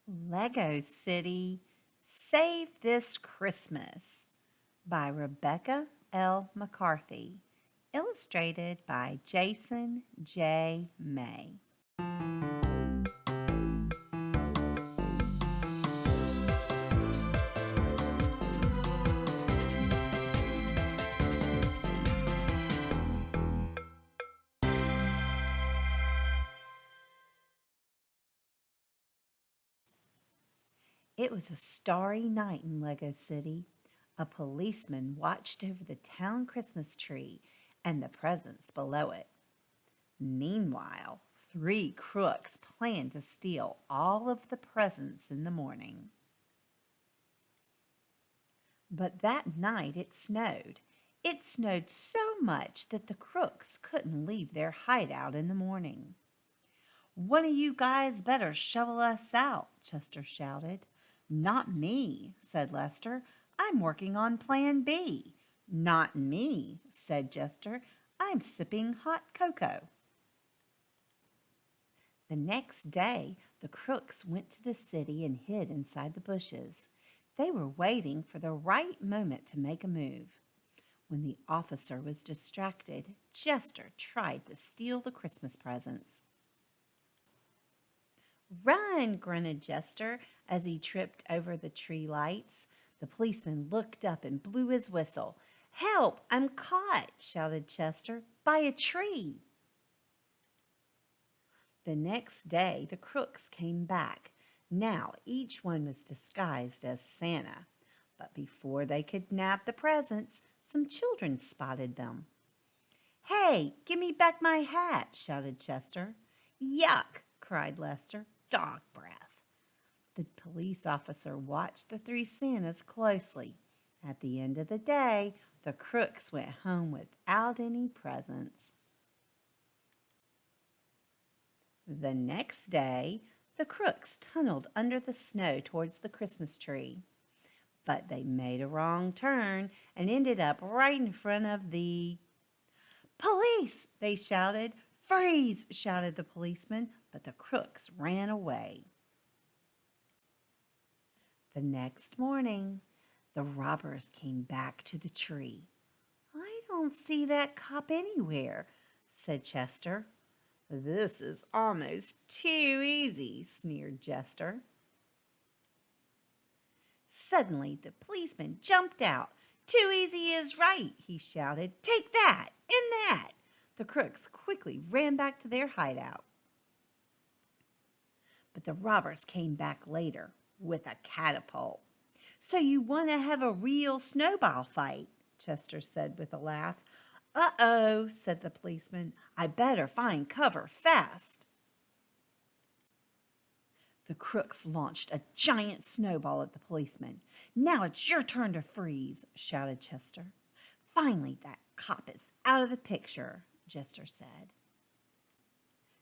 Lego City, Save This Christmas by Rebecca L. McCarthy, illustrated by Jason J. May. It was a starry night in Lego City. A policeman watched over the town Christmas tree and the presents below it. Meanwhile, three crooks planned to steal all of the presents in the morning. But that night it snowed. It snowed so much that the crooks couldn't leave their hideout in the morning. "One of you guys better shovel us out," Chester shouted. "Not me," said Lester. "I'm working on Plan B." "Not me," said Chester. "I'm sipping hot cocoa." The next day, the crooks went to the city and hid inside the bushes. They were waiting for the right moment to make a move. When the officer was distracted, Chester tried to steal the Christmas presents. "Run!" grunted Chester as he tripped over the tree lights. The policeman looked up and blew his whistle. "Help! I'm caught!" shouted Chester. "By a tree!" The next day, the crooks came back. Now each one was disguised as Santa. But before they could nab the presents, some children spotted them. "Hey, give me back my hat!" shouted Chester. "Yuck!" cried Lester. "Dog breath!" The police officer watched the three Santas closely. At the end of the day, the crooks went home without any presents. The next day, the crooks tunneled under the snow towards the Christmas tree. But they made a wrong turn and ended up right in front of the "Police!" they shouted. "Freeze!" shouted the policeman, but the crooks ran away. The next morning, the robbers came back to the tree. "I don't see that cop anywhere," said Chester. "This is almost too easy," sneered Chester. Suddenly, the policeman jumped out. "Too easy is right," he shouted. "Take that and that." The crooks quickly ran back to their hideout. But the robbers came back later with a catapult. "So you want to have a real snowball fight," Chester said with a laugh. "Uh-oh," said the policeman. "I better find cover fast." The crooks launched a giant snowball at the policeman. "Now it's your turn to freeze," shouted Chester. "Finally, that cop is out of the picture," Chester said.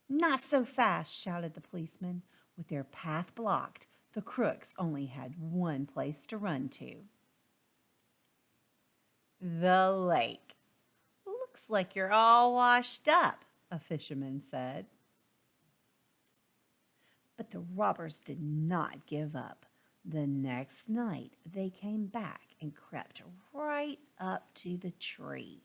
"Not so fast," shouted the policeman. With their path blocked, the crooks only had one place to run to. "The lake. Looks like you're all washed up," a fisherman said. But the robbers did not give up. The next night they came back and crept right up to the tree.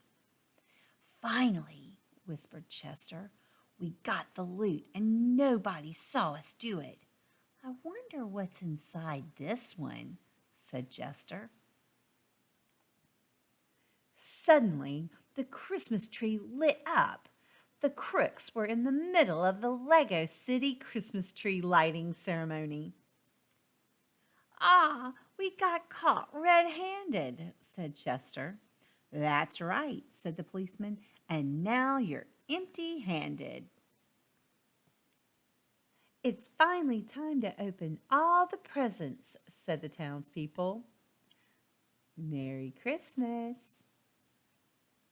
"Finally," whispered Chester, "we got the loot and nobody saw us do it." "I wonder what's inside this one," said Chester. Suddenly, the Christmas tree lit up. The crooks were in the middle of the Lego City Christmas tree lighting ceremony. "Ah, we got caught red-handed," said Chester. "That's right," said the policeman, "and now you're empty-handed." "It's finally time to open all the presents," said the townspeople. Merry Christmas.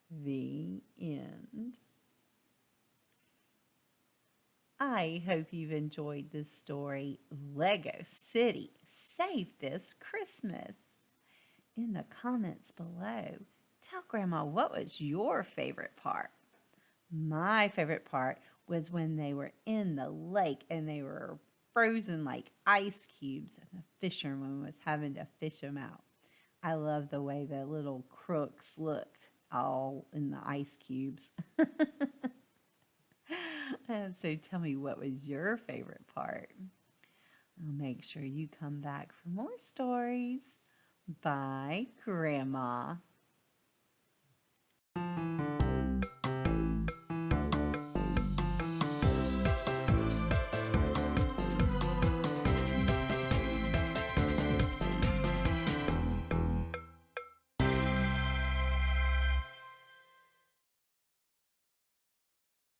The end. I hope you've enjoyed this story, Lego City, Save This Christmas. In the comments below, tell Grandma what was your favorite part. My favorite part was when they were in the lake and they were frozen like ice cubes, and the fisherman was having to fish them out. I love the way the little crooks looked all in the ice cubes. So tell me, what was your favorite part? I'll make sure you come back for more stories. Bye, Grandma.